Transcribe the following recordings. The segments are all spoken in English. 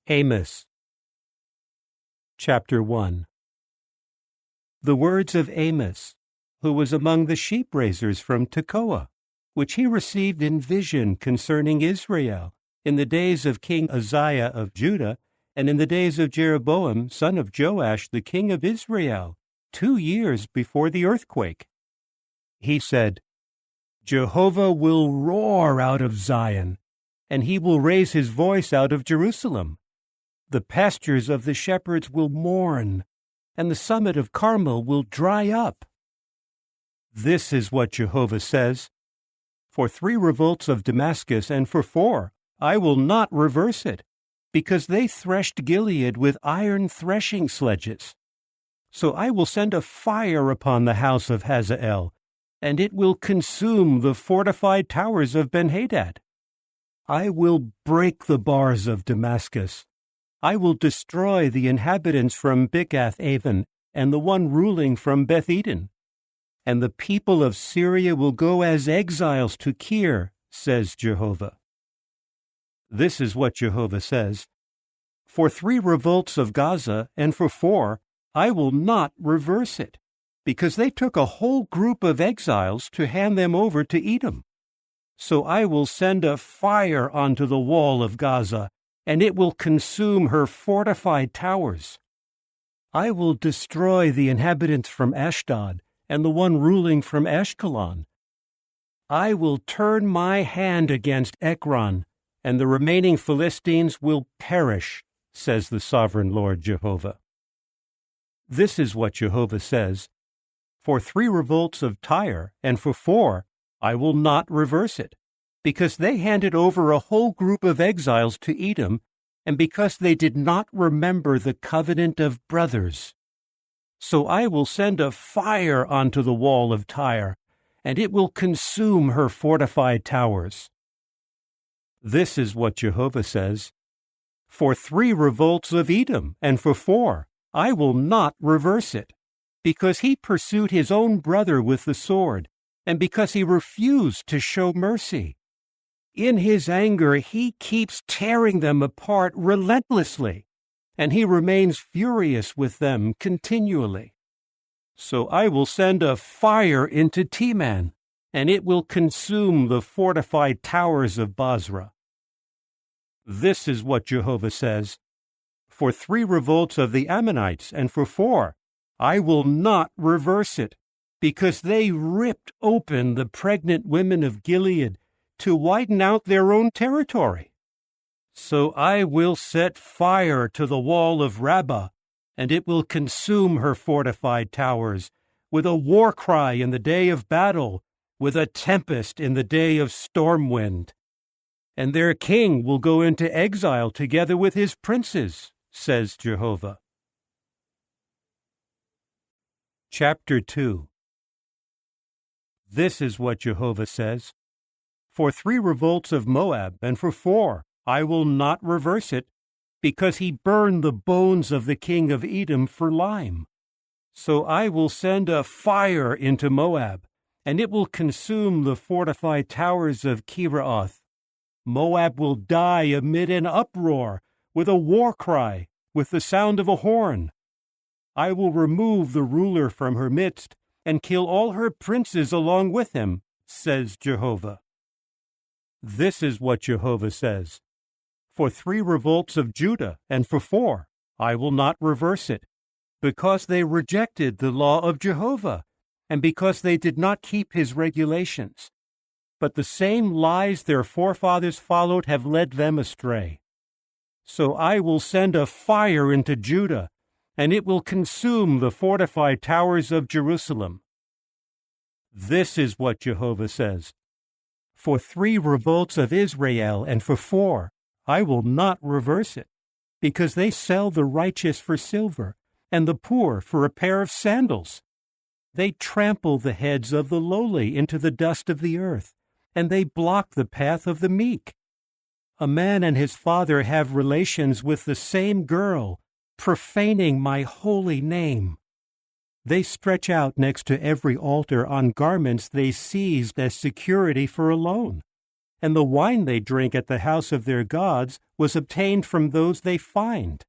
Amos. Chapter 1. The words of Amos, who was among the sheep raisers from Tekoa, which he received in vision concerning Israel, in the days of King Uzziah of Judah, and in the days of Jeroboam, son of Joash, the king of Israel, 2 years before the earthquake. He said, Jehovah will roar out of Zion, and he will raise his voice out of Jerusalem. The pastures of the shepherds will mourn, and the summit of Carmel will dry up. This is what Jehovah says, For 3 revolts of Damascus, and for 4, I will not reverse it, because they threshed Gilead with iron threshing sledges. So I will send a fire upon the house of Hazael, and it will consume the fortified towers of Ben-Hadad. I will break the bars of Damascus. I will destroy the inhabitants from Bikath-aven, and the one ruling from Beth-eden. And the people of Syria will go as exiles to Kir, says Jehovah. This is what Jehovah says, For 3 revolts of Gaza, and for 4, I will not reverse it, because they took a whole group of exiles to hand them over to Edom. So I will send a fire onto the wall of Gaza, and it will consume her fortified towers. I will destroy the inhabitants from Ashdod, and the one ruling from Ashkelon. I will turn my hand against Ekron, and the remaining Philistines will perish, says the sovereign Lord Jehovah. This is what Jehovah says, For 3 revolts of Tyre, and for 4, I will not reverse it, because they handed over a whole group of exiles to Edom, and because they did not remember the covenant of brothers. So I will send a fire onto the wall of Tyre, and it will consume her fortified towers. This is what Jehovah says, For 3 revolts of Edom, and for 4, I will not reverse it, because he pursued his own brother with the sword, and because he refused to show mercy. In his anger he keeps tearing them apart relentlessly, and he remains furious with them continually. So I will send a fire into Teman, and it will consume the fortified towers of Bozrah. This is what Jehovah says, For 3 revolts of the Ammonites, and for 4, I will not reverse it, because they ripped open the pregnant women of Gilead to widen out their own territory. So I will set fire to the wall of Rabbah, and it will consume her fortified towers, with a war cry in the day of battle, with a tempest in the day of storm wind. And their king will go into exile together with his princes, says Jehovah. Chapter 2. This is what Jehovah says, For 3 revolts of Moab, and for 4, I will not reverse it, because he burned the bones of the king of Edom for lime. So I will send a fire into Moab, and it will consume the fortified towers of Kiraoth. Moab will die amid an uproar, with a war cry, with the sound of a horn. I will remove the ruler from her midst, and kill all her princes along with him, says Jehovah. This is what Jehovah says, For 3 revolts of Judah, and for 4, I will not reverse it, because they rejected the law of Jehovah, and because they did not keep his regulations. But the same lies their forefathers followed have led them astray. So I will send a fire into Judah, and it will consume the fortified towers of Jerusalem. This is what Jehovah says, For 3 revolts of Israel, and for 4, I will not reverse it, because they sell the righteous for silver, and the poor for a pair of sandals. They trample the heads of the lowly into the dust of the earth, and they block the path of the meek. A man and his father have relations with the same girl, profaning my holy name. They stretch out next to every altar on garments they seized as security for a loan. and the wine they drink at the house of their gods was obtained from those they find.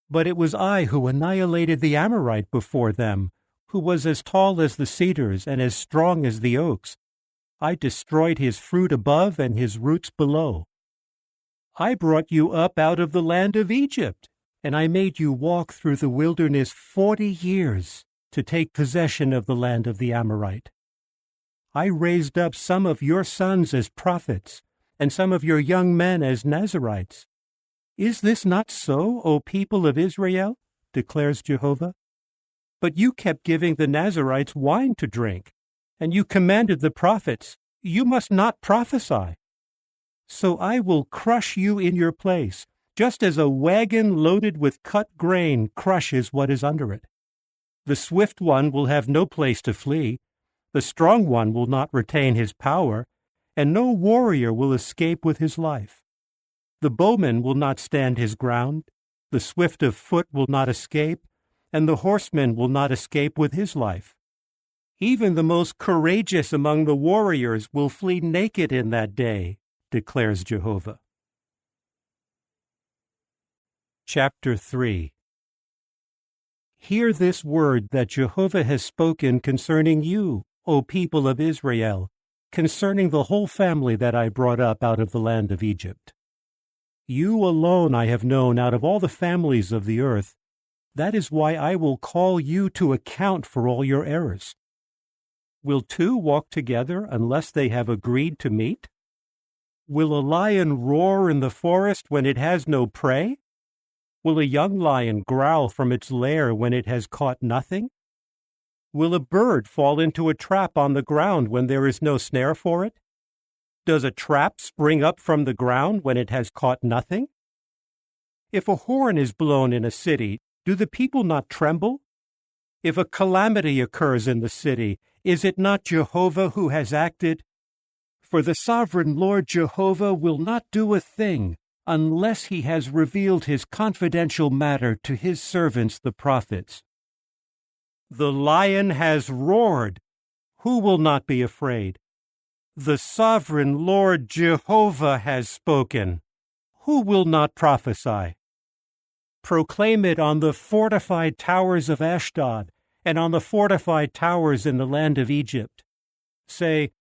But it was I who annihilated the Amorite before them, who was as tall as the cedars and as strong as the oaks. I destroyed his fruit above and his roots below. I brought you up out of the land of Egypt, and I made you walk through the wilderness 40 years to take possession of the land of the Amorite. I raised up some of your sons as prophets, and some of your young men as Nazirites. Is this not so, O people of Israel? Declares Jehovah. But you kept giving the Nazirites wine to drink, and you commanded the prophets, you must not prophesy. So I will crush you in your place, just as a wagon loaded with cut grain crushes what is under it. The swift one will have no place to flee, the strong one will not retain his power, and no warrior will escape with his life. The bowman will not stand his ground, the swift of foot will not escape, and the horseman will not escape with his life. Even the most courageous among the warriors will flee naked in that day, declares Jehovah. Chapter 3. Hear this word that Jehovah has spoken concerning you, O people of Israel, concerning the whole family that I brought up out of the land of Egypt. You alone I have known out of all the families of the earth. That is why I will call you to account for all your errors. Will two walk together unless they have agreed to meet? Will a lion roar in the forest when it has no prey? Will a young lion growl from its lair when it has caught nothing? Will a bird fall into a trap on the ground when there is no snare for it? Does a trap spring up from the ground when it has caught nothing? If a horn is blown in a city, do the people not tremble? If a calamity occurs in the city, is it not Jehovah who has acted? For the sovereign Lord Jehovah will not do a thing unless he has revealed his confidential matter to his servants the prophets. The lion has roared. Who will not be afraid? The sovereign Lord Jehovah has spoken. Who will not prophesy? Proclaim it on the fortified towers of Ashdod and on the fortified towers in the land of Egypt. Say,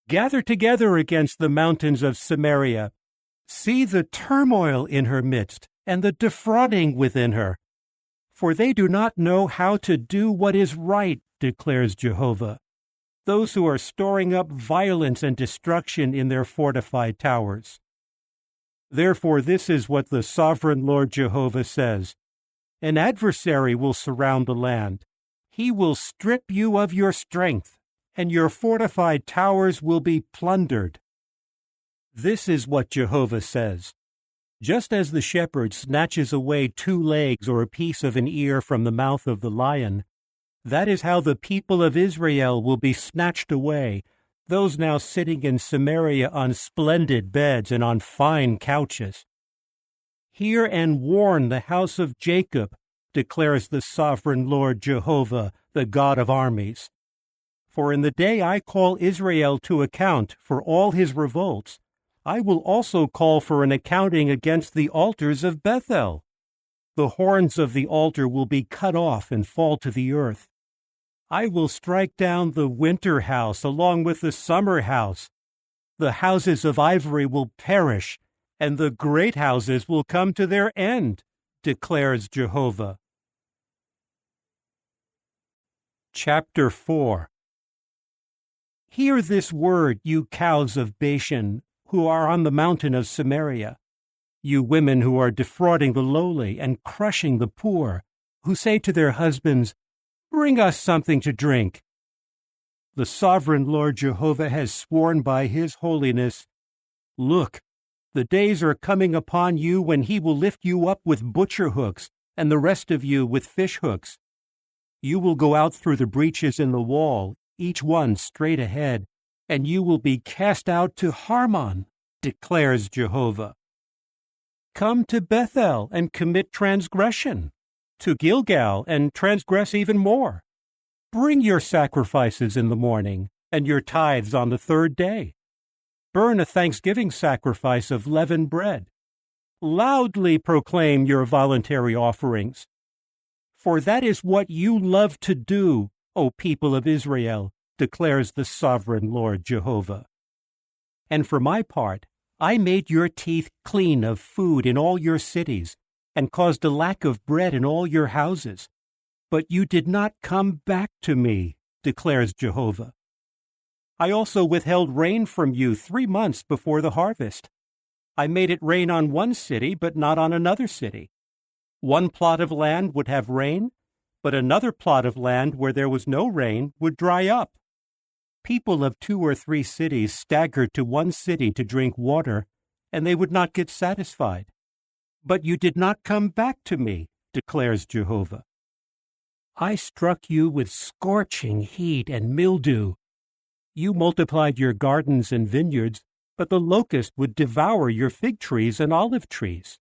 gather together against the mountains of Samaria. See the turmoil in her midst and the defrauding within her. For they do not know how to do what is right, declares Jehovah, those who are storing up violence and destruction in their fortified towers. Therefore this is what the sovereign Lord Jehovah says. An adversary will surround the land. He will strip you of your strength, and your fortified towers will be plundered. This is what Jehovah says. Just as the shepherd snatches away 2 legs or a piece of an ear from the mouth of the lion, that is how the people of Israel will be snatched away, those now sitting in Samaria on splendid beds and on fine couches. Hear and warn the house of Jacob, declares the sovereign Lord Jehovah, the God of armies. For in the day I call Israel to account for all his revolts, I will also call for an accounting against the altars of Bethel. The horns of the altar will be cut off and fall to the earth. I will strike down the winter house along with the summer house. The houses of ivory will perish, and the great houses will come to their end, declares Jehovah. Chapter 4. Hear this word, you cows of Bashan, who are on the mountain of Samaria, you women who are defrauding the lowly and crushing the poor, who say to their husbands, bring us something to drink. The sovereign Lord Jehovah has sworn by his holiness, look, the days are coming upon you when he will lift you up with butcher hooks, and the rest of you with fish hooks. You will go out through the breaches in the wall, each one straight ahead, and you will be cast out to Harmon, declares Jehovah. Come to Bethel and commit transgression, to Gilgal and transgress even more. Bring your sacrifices in the morning, and your tithes on the 3rd day. burn a thanksgiving sacrifice of leavened bread. Loudly proclaim your voluntary offerings. For that is what you love to do, O people of Israel, declares the sovereign Lord Jehovah. And for my part, I made your teeth clean of food in all your cities, and caused a lack of bread in all your houses. But you did not come back to me, declares Jehovah. I also withheld rain from you 3 months before the harvest. I made it rain on one city, but not on another city. One plot of land would have rain, but another plot of land where there was no rain would dry up. People of 2 or 3 cities staggered to one city to drink water, and they would not get satisfied. But you did not come back to me, declares Jehovah. I struck you with scorching heat and mildew. You multiplied your gardens and vineyards, but the locust would devour your fig trees and olive trees.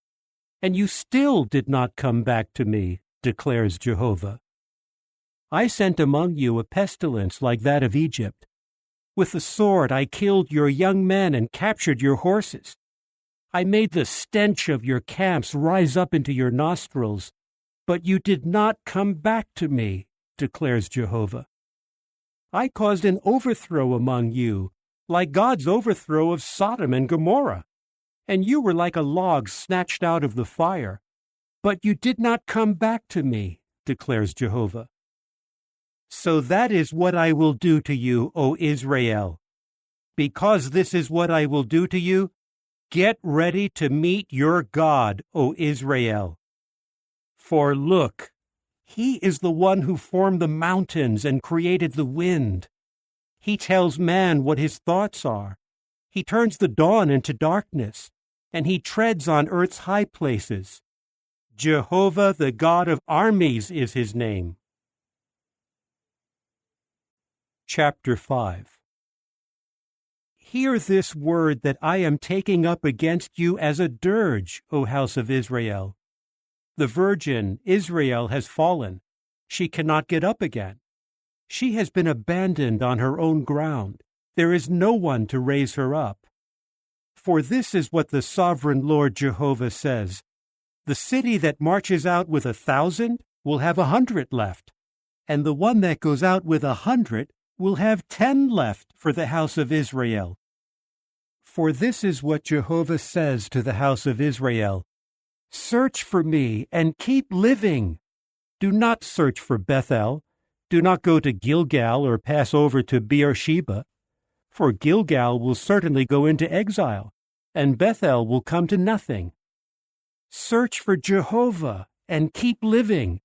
And you still did not come back to me, declares Jehovah. I sent among you a pestilence like that of Egypt. With the sword I killed your young men and captured your horses. I made the stench of your camps rise up into your nostrils, but you did not come back to me, declares Jehovah. I caused an overthrow among you, like God's overthrow of Sodom and Gomorrah, and you were like a log snatched out of the fire. But you did not come back to me, declares Jehovah. So that is what I will do to you, O Israel. Because this is what I will do to you, get ready to meet your God, O Israel. For look, he is the one who formed the mountains and created the wind. He tells man what his thoughts are. He turns the dawn into darkness, and he treads on earth's high places. Jehovah, the God of armies, is his name. Chapter 5. Hear this word that I am taking up against you as a dirge, O house of Israel. The virgin, Israel, has fallen. She cannot get up again. She has been abandoned on her own ground. There is no one to raise her up. For this is what the sovereign Lord Jehovah says. The city that marches out with 1,000 will have 100 left, and the one that goes out with 100 will have 10 left for the house of Israel. For this is what Jehovah says to the house of Israel. Search for me and keep living. Do not search for Bethel. Do not go to Gilgal or pass over to Beersheba. For Gilgal will certainly go into exile, and Bethel will come to nothing. Search for Jehovah and keep living,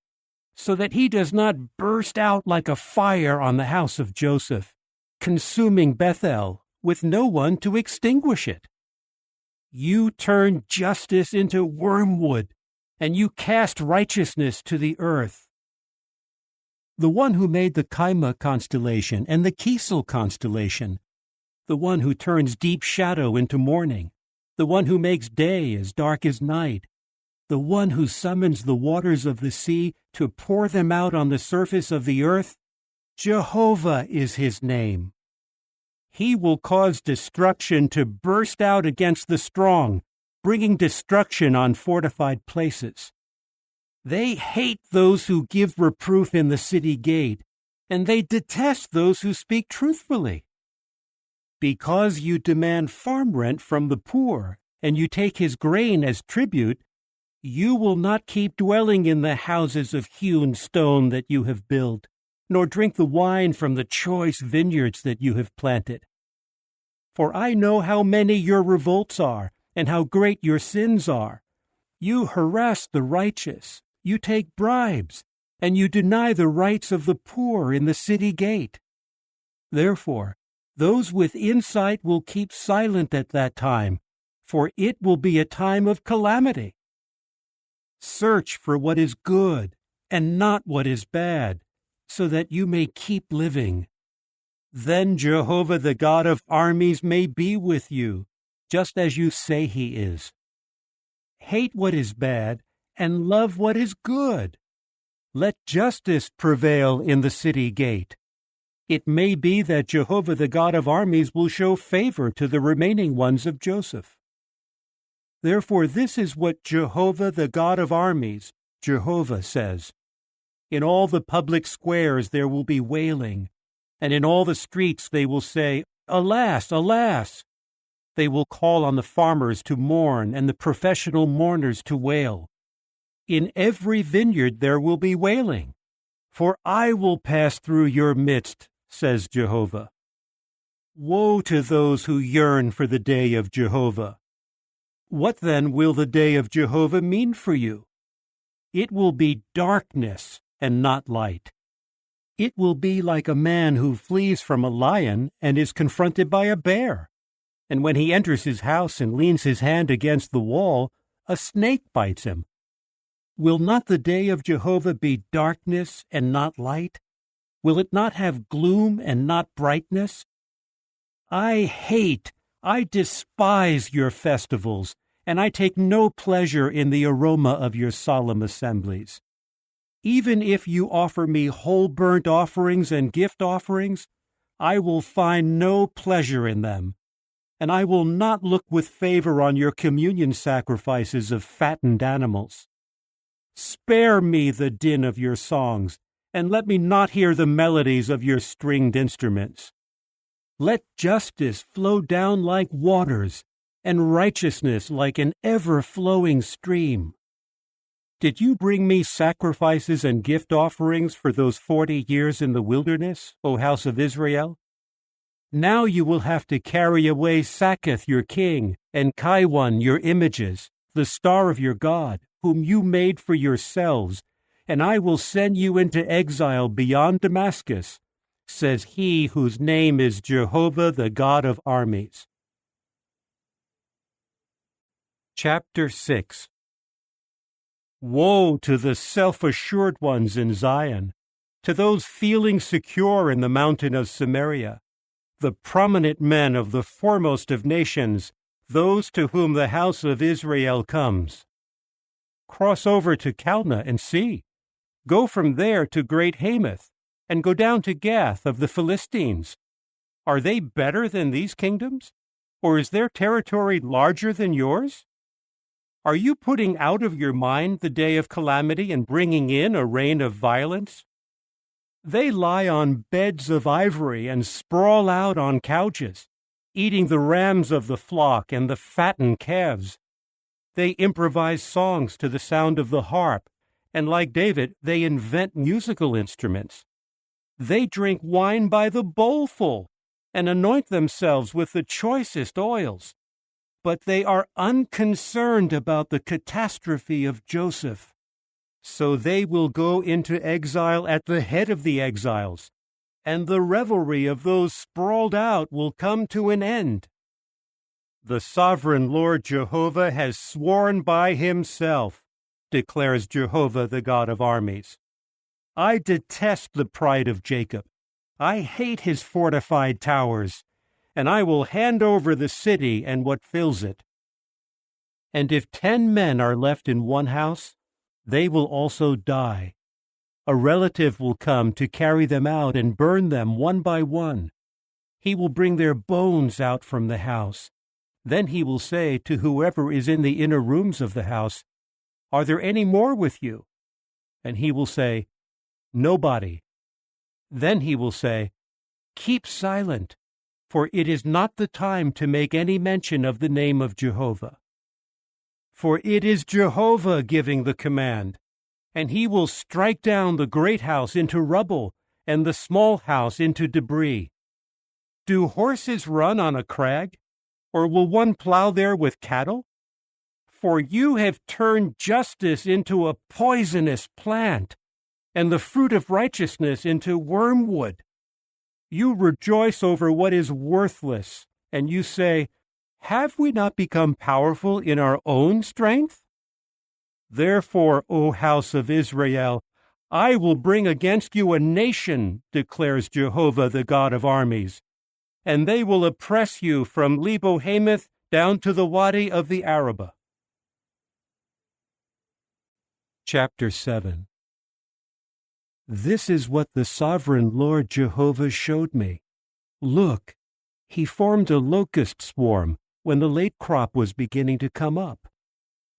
so that he does not burst out like a fire on the house of Joseph, consuming Bethel with no one to extinguish it. You turn justice into wormwood, and you cast righteousness to the earth. The one who made the Kaima constellation and the Kisel constellation, the one who turns deep shadow into morning, the one who makes day as dark as night, the one who summons the waters of the sea to pour them out on the surface of the earth, Jehovah is his name. He will cause destruction to burst out against the strong, bringing destruction on fortified places. They hate those who give reproof in the city gate, and they detest those who speak truthfully. Because you demand farm rent from the poor, and you take his grain as tribute, you will not keep dwelling in the houses of hewn stone that you have built, nor drink the wine from the choice vineyards that you have planted. For I know how many your revolts are, and how great your sins are. You harass the righteous, you take bribes, and you deny the rights of the poor in the city gate. Therefore, those with insight will keep silent at that time, for it will be a time of calamity. Search for what is good and not what is bad, so that you may keep living. Then Jehovah, the God of armies, may be with you, just as you say he is. Hate what is bad and love what is good. Let justice prevail in the city gate. It may be that Jehovah the God of armies will show favor to the remaining ones of Joseph. Therefore this is what Jehovah the God of armies, Jehovah, says. In all the public squares there will be wailing, and in all the streets they will say, Alas, alas! They will call on the farmers to mourn and the professional mourners to wail. In every vineyard there will be wailing, for I will pass through your midst, says Jehovah. Woe to those who yearn for the day of Jehovah! What then will the day of Jehovah mean for you? It will be darkness and not light. It will be like a man who flees from a lion and is confronted by a bear. And when he enters his house and leans his hand against the wall, a snake bites him. Will not the day of Jehovah be darkness and not light? Will it not have gloom and not brightness? I despise your festivals, and I take no pleasure in the aroma of your solemn assemblies. Even if you offer me whole burnt offerings and gift offerings, I will find no pleasure in them, and I will not look with favor on your communion sacrifices of fattened animals. Spare me the din of your songs, and let me not hear the melodies of your stringed instruments. Let justice flow down like waters, and righteousness like an ever-flowing stream. Did you bring me sacrifices and gift offerings for those 40 years in the wilderness, O house of Israel? Now you will have to carry away Saketh your king, and Kaiwan your images, the star of your God, whom you made for yourselves, and I will send you into exile beyond Damascus, says he whose name is Jehovah the God of armies. Chapter 6. Woe to the self-assured ones in Zion, to those feeling secure in the mountain of Samaria, the prominent men of the foremost of nations, those to whom the house of Israel comes. Cross over to Calneh and see. Go from there to Great Hamath, and go down to Gath of the Philistines. Are they better than these kingdoms? Or is their territory larger than yours? Are you putting out of your mind the day of calamity and bringing in a reign of violence? They lie on beds of ivory and sprawl out on couches, eating the rams of the flock and the fattened calves. They improvise songs to the sound of the harp, and like David, they invent musical instruments. They drink wine by the bowlful and anoint themselves with the choicest oils. But they are unconcerned about the catastrophe of Joseph. So they will go into exile at the head of the exiles, and the revelry of those sprawled out will come to an end. The sovereign Lord Jehovah has sworn by himself, declares Jehovah the God of armies. I detest the pride of Jacob. I hate his fortified towers, and I will hand over the city and what fills it. And if 10 men are left in one house, they will also die. A relative will come to carry them out and burn them one by one. He will bring their bones out from the house. Then he will say to whoever is in the inner rooms of the house, Are there any more with you? And he will say, Nobody. Then he will say, Keep silent, for it is not the time to make any mention of the name of Jehovah. For it is Jehovah giving the command, and he will strike down the great house into rubble and the small house into debris. Do horses run on a crag, or will one plow there with cattle? For you have turned justice into a poisonous plant, and the fruit of righteousness into wormwood. You rejoice over what is worthless, and you say, Have we not become powerful in our own strength? Therefore, O house of Israel, I will bring against you a nation, declares Jehovah the God of armies, and they will oppress you from Lebo Hamath down to the Wadi of the Arabah. Chapter 7. This is what the sovereign Lord Jehovah showed me. Look, he formed a locust swarm when the late crop was beginning to come up.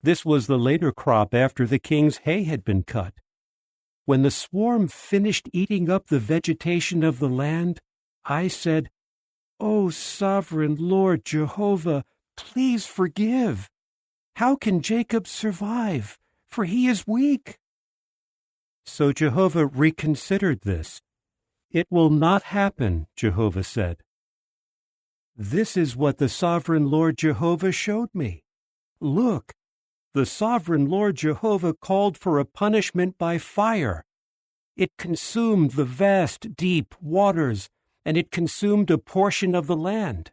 This was the later crop after the king's hay had been cut. When the swarm finished eating up the vegetation of the land, I said, "O sovereign Lord Jehovah, please forgive. How can Jacob survive? For he is weak." So Jehovah reconsidered this. "It will not happen," Jehovah said. This is what the sovereign Lord Jehovah showed me. Look, the sovereign Lord Jehovah called for a punishment by fire. It consumed the vast, deep waters, and it consumed a portion of the land.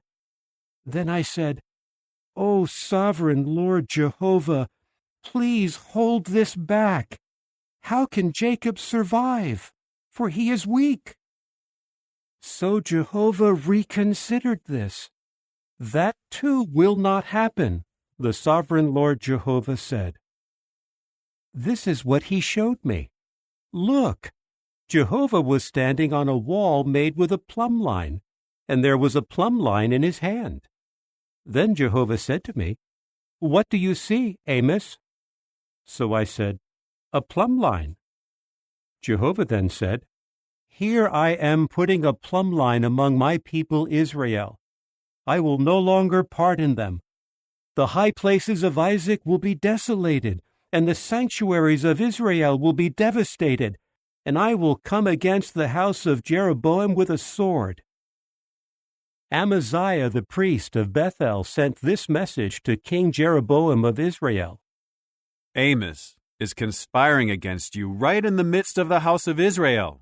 Then I said, "O sovereign Lord Jehovah, please hold this back. How can Jacob survive? For he is weak." So Jehovah reconsidered this. "That too will not happen," the sovereign Lord Jehovah said. This is what he showed me. Look, Jehovah was standing on a wall made with a plumb line, and there was a plumb line in his hand. Then Jehovah said to me, "What do you see, Amos?" So I said, "A plumb line." Jehovah then said, "Here I am putting a plumb line among my people Israel. I will no longer pardon them. The high places of Isaac will be desolated, and the sanctuaries of Israel will be devastated, and I will come against the house of Jeroboam with a sword." Amaziah the priest of Bethel sent this message to King Jeroboam of Israel. "Amos is conspiring against you right in the midst of the house of Israel.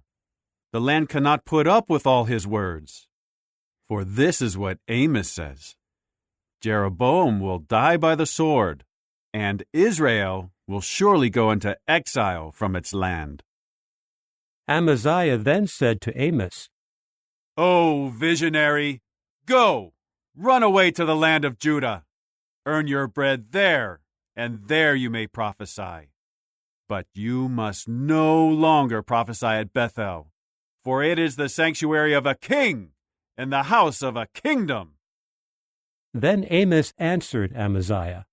The land cannot put up with all his words. For this is what Amos says: Jeroboam will die by the sword, and Israel will surely go into exile from its land." Amaziah then said to Amos, "O visionary, go, run away to the land of Judah. Earn your bread there, and there you may prophesy. But you must no longer prophesy at Bethel, for it is the sanctuary of a king and the house of a kingdom." Then Amos answered Amaziah,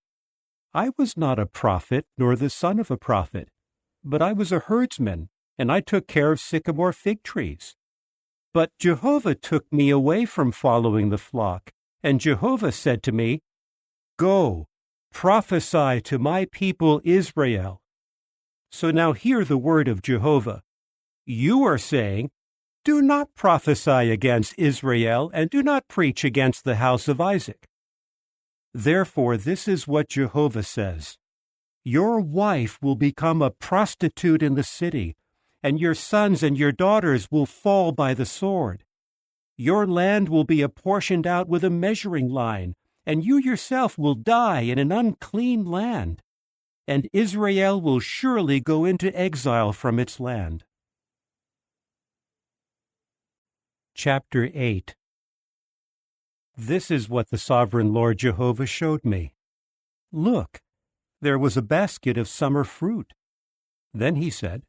"I was not a prophet, nor the son of a prophet, but I was a herdsman, and I took care of sycamore fig trees. But Jehovah took me away from following the flock, and Jehovah said to me, 'Go, prophesy to my people Israel.' So now hear the word of Jehovah. You are saying, 'Do not prophesy against Israel, and do not preach against the house of Isaac.' Therefore this is what Jehovah says: Your wife will become a prostitute in the city, and your sons and your daughters will fall by the sword. Your land will be apportioned out with a measuring line, and you yourself will die in an unclean land, and Israel will surely go into exile from its land." Chapter 8. This is what the sovereign Lord Jehovah showed me. Look, there was a basket of summer fruit. Then he said,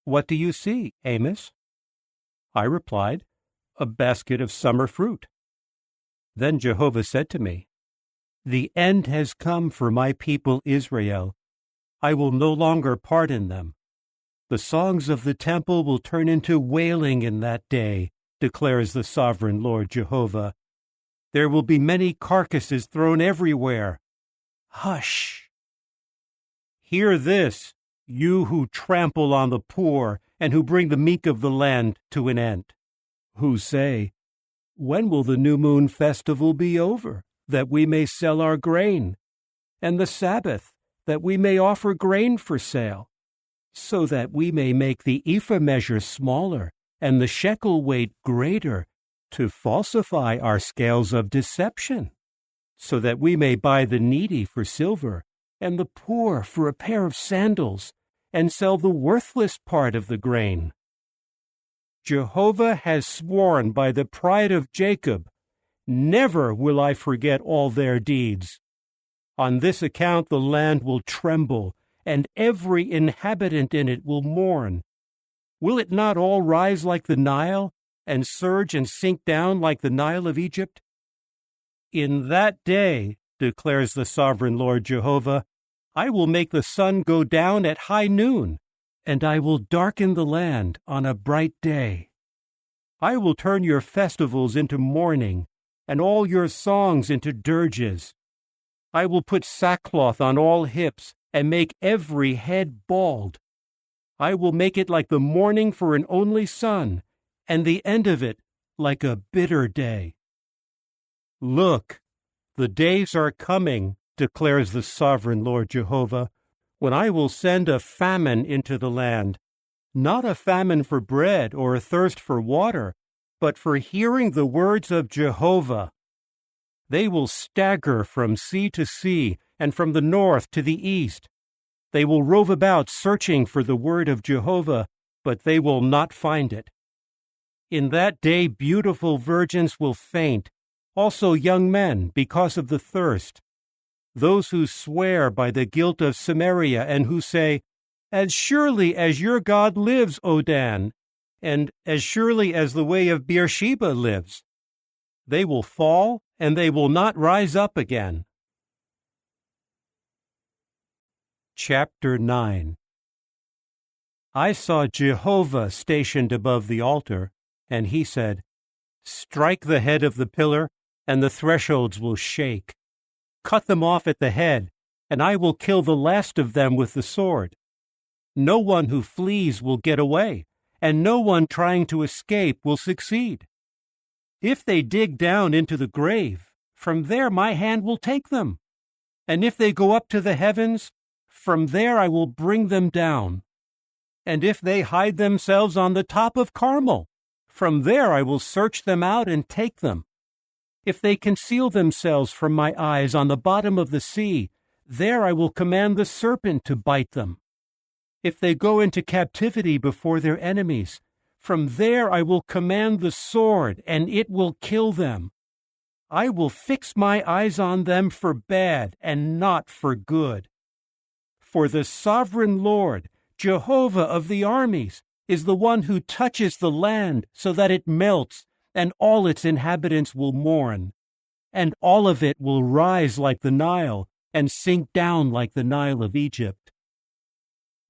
"What do you see, Amos?" I replied, "A basket of summer fruit." Then Jehovah said to me, "The end has come for my people Israel. I will no longer pardon them. The songs of the temple will turn into wailing in that day, declares the sovereign Lord Jehovah. There will be many carcasses thrown everywhere. Hush! Hear this, you who trample on the poor and who bring the meek of the land to an end, who say, 'When will the new moon festival be over, that we may sell our grain, and the Sabbath, that we may offer grain for sale, so that we may make the ephah measure smaller and the shekel weight greater, to falsify our scales of deception, so that we may buy the needy for silver and the poor for a pair of sandals, and sell the worthless part of the grain?' Jehovah has sworn by the pride of Jacob, never will I forget all their deeds. On this account the land will tremble, and every inhabitant in it will mourn. Will it not all rise like the Nile, and surge and sink down like the Nile of Egypt? In that day, declares the sovereign Lord Jehovah, I will make the sun go down at high noon, and I will darken the land on a bright day. I will turn your festivals into mourning, and all your songs into dirges. I will put sackcloth on all hips, and make every head bald. I will make it like the mourning for an only son, and the end of it like a bitter day. Look, the days are coming, declares the sovereign Lord Jehovah, when I will send a famine into the land, not a famine for bread or a thirst for water, but for hearing the words of Jehovah. They will stagger from sea to sea and from the north to the east. They will rove about searching for the word of Jehovah, but they will not find it. In that day beautiful virgins will faint, also young men, because of the thirst. Those who swear by the guilt of Samaria and who say, As surely as your God lives, O Dan, and as surely as the way of Beersheba lives, they will fall and they will not rise up again. Chapter 9. I saw Jehovah stationed above the altar, and he said, Strike the head of the pillar, and the thresholds will shake. Cut them off at the head, and I will kill the last of them with the sword. No one who flees will get away, and no one trying to escape will succeed. If they dig down into the grave, from there my hand will take them. And if they go up to the heavens, from there I will bring them down. And if they hide themselves on the top of Carmel, from there I will search them out and take them. If they conceal themselves from my eyes on the bottom of the sea, there I will command the serpent to bite them. If they go into captivity before their enemies, from there I will command the sword, and it will kill them. I will fix my eyes on them for bad and not for good. For the sovereign Lord, Jehovah of the armies, is the one who touches the land so that it melts, and all its inhabitants will mourn, and all of it will rise like the Nile, and sink down like the Nile of Egypt.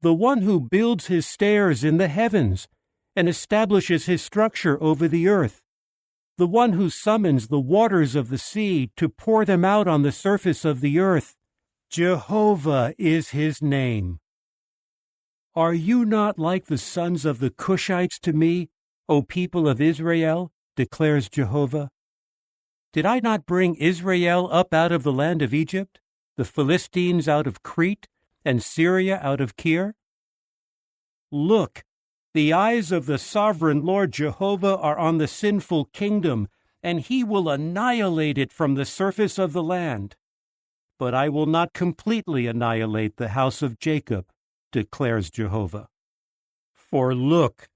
The one who builds his stairs in the heavens, and establishes his structure over the earth, the one who summons the waters of the sea to pour them out on the surface of the earth, Jehovah is his name. Are you not like the sons of the Cushites to me, O people of Israel, declares Jehovah? Did I not bring Israel up out of the land of Egypt, the Philistines out of Crete, and Syria out of Kir? Look, the eyes of the sovereign Lord Jehovah are on the sinful kingdom, and he will annihilate it from the surface of the land. But I will not completely annihilate the house of Jacob, declares Jehovah. For look,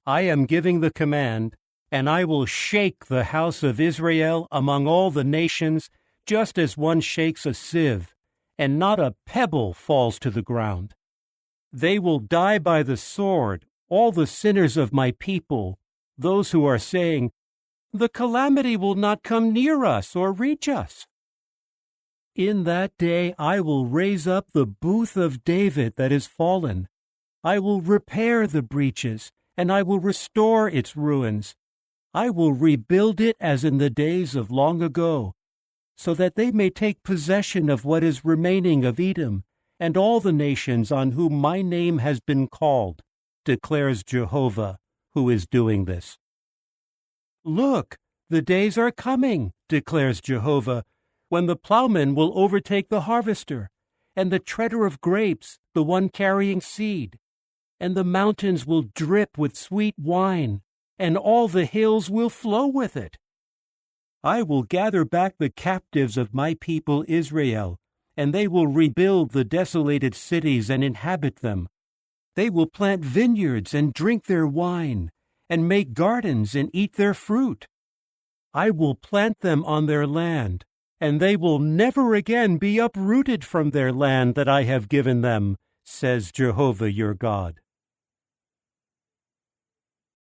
I am giving the command, and I will shake the house of Israel among all the nations, just as one shakes a sieve, and not a pebble falls to the ground. They will die by the sword, all the sinners of my people, those who are saying, The calamity will not come near us or reach us. In that day I will raise up the booth of David that is fallen. I will repair the breaches, and I will restore its ruins. I will rebuild it as in the days of long ago, so that they may take possession of what is remaining of Edom, and all the nations on whom my name has been called, declares Jehovah, who is doing this. Look, the days are coming, declares Jehovah, when the plowman will overtake the harvester, and the treader of grapes, the one carrying seed, and the mountains will drip with sweet wine, and all the hills will flow with it. I will gather back the captives of my people Israel, and they will rebuild the desolated cities and inhabit them. They will plant vineyards and drink their wine, and make gardens and eat their fruit. I will plant them on their land, and they will never again be uprooted from their land that I have given them, says Jehovah your God.